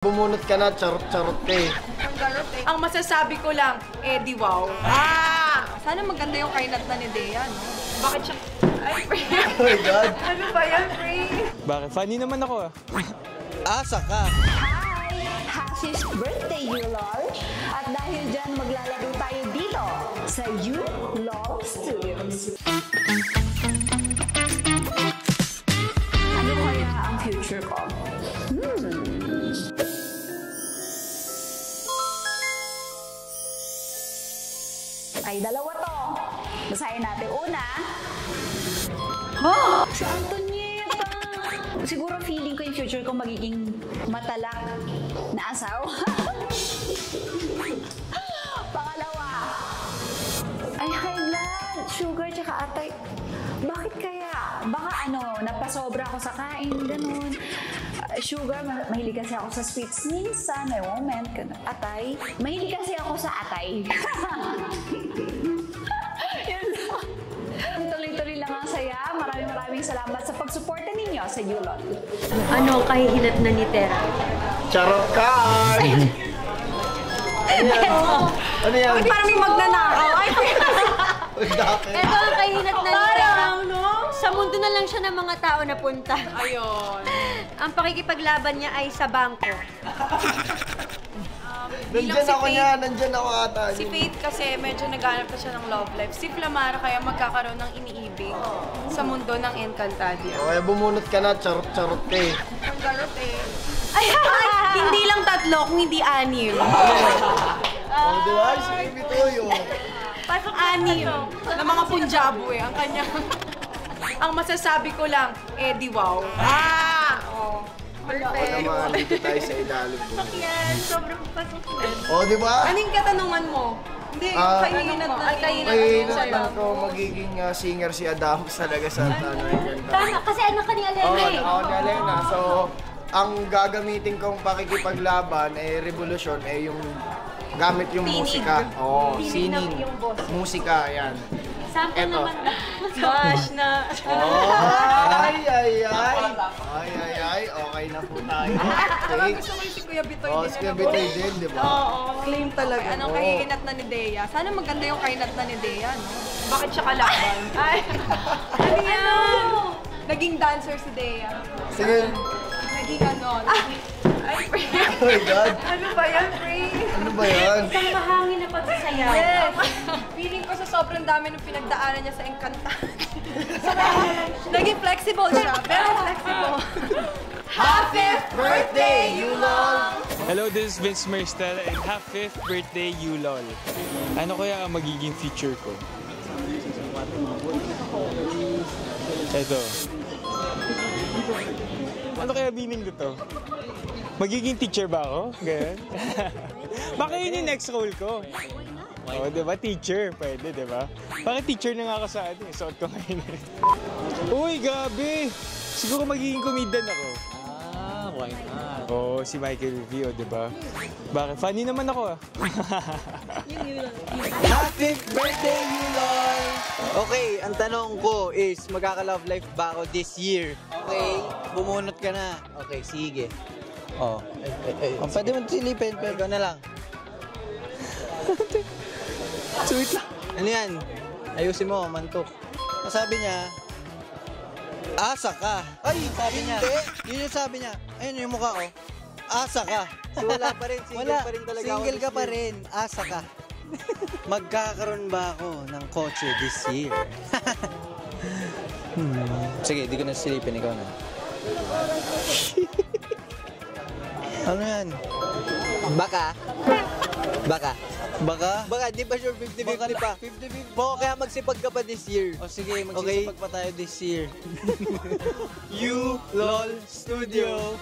Bumunot ka na, charot-charot ka eh. Ang masasabi ko lang, di wow. Sana maganda yung kainat na ni Dea, no? Bakit siya... Ay, Free. Oh my God. Ano ba yan, Free? Bakit? Funny naman ako Asa ka. Hi! Happy birthday, you lol! At dahil dyan, maglalaro tayo dito sa You Lol Studios. Ano kaya ang future ko? Ay, dalawa to. Basahin natin. Una. Si Antonieta! Siguro feeling ko yung future ko magiging matalak na asawa. Pangalawa. Ay, high blood, sugar, tsaka atay. Bakit kaya? Baka napasobra ako sa kain, ganun. Sugar, mahilig kasi ako sa sweets. Minsan, may moment, atay. Mahilig kasi ako sa atay. Yun lang. Tuloy-tuloy lang ang saya. Maraming salamat sa pagsuporta ninyo sa Yulon. Ano kahihinat na ni Tera? Charot ka! Ano yan? Parang may magnanakaw. Ay, Ito ang kahihinat na ni Tera. Sa mundo na lang siya ng mga tao na punta. ayun. Ang pakikipaglaban niya ay sa bangko. Nandyan ako niya, nandyan ako ata. Si Faith kasi medyo naghanap na siya ng love life. Si Flamara kaya magkakaroon ng iniibig sa mundo ng Encantadia. Okay, bumunot ka na, charot-charot ka eh. Ang garot eh. Ay, hindi lang tatlo, kung hindi anim. Oh, di ba? Si Bitoyo. Pasok anim. Na mga Punjabo eh, ang kanya. Ang masasabi ko lang, di wow. Oh. Perfect. Naman, dito tayo sa ilalim ko. Yan, sobrang pasok yan. Oh, di ba? Anong katanungan mo? Hindi, kainat na. Kainat ko magiging singer si Adams talaga sa Tama, kasi anak ka ni Alena eh. Ako ni Alena. So, ang gagamitin kong pakikipaglaban revolusyon yung gamit yung musika. Oh, sining. Musika, yan. Sample Eto. naman. Smash na. Ay. Okay na po tayo. Okay. Gusto ko yung si Kuya Bitoy Oh, din. si Kuya Bitoy din, di ba? Oo, claim talaga. Anong kainat na ni Dea? Sana maganda yung kainat na ni Dea, no? Bakit siya kalaban? Ay, ano yan? Naging dancer si Dea. Sige. Naging Ay, Free. Oh my God. Ano ba yan, Free? Ano ba yan? Isang mahangin na pagsasayaw. Yes! Feeling ko sa sobrang dami ng pinagdaanan niya sa Encantadia. Naging flexible siya. Very flexible. Happy birthday, Yulon! Hello, this is Vince Merstel and happy 5th birthday, Yulol. Ano kaya ang magiging future ko? Ito. Ano kaya meaning ko to? Magiging teacher ba ako? Ganyan? Baka yun yung next role ko. Oo, diba? Teacher. Pwede, diba? Bakit teacher na nga ako sa suot ko ngayon. Uy, gabi! Siguro magiging comedian ako. Why not? Oo, si Michael V, diba? Bakit? Funny naman ako Happy birthday, Yulol! Okay, ang tanong ko is, magkaka-love life ba ako this year? Okay, bumunot ka na. Okay, sige. Oh, pwede mo silipin, pero ikaw na lang. Sweet lang. Ano yan? Ayusin mo, mantok. Sabi niya, asa ka. Ay, sabi niya. Yun yung sabi niya. Ayun yung mukha ko. Asa ka. So, wala pa rin, single pa rin talaga ako. Single ka pa rin, asa ka. Magkakaroon ba ako ng kotse this year? Sige, di ko na silipin, ikaw na. Ano yan? Baka? Baka? Baka? Baka, di ba sure 50-50 pa? 50-50 po, kaya magsipag ka pa this year. O sige, magsisipag pa tayo this year. You LOL Studio.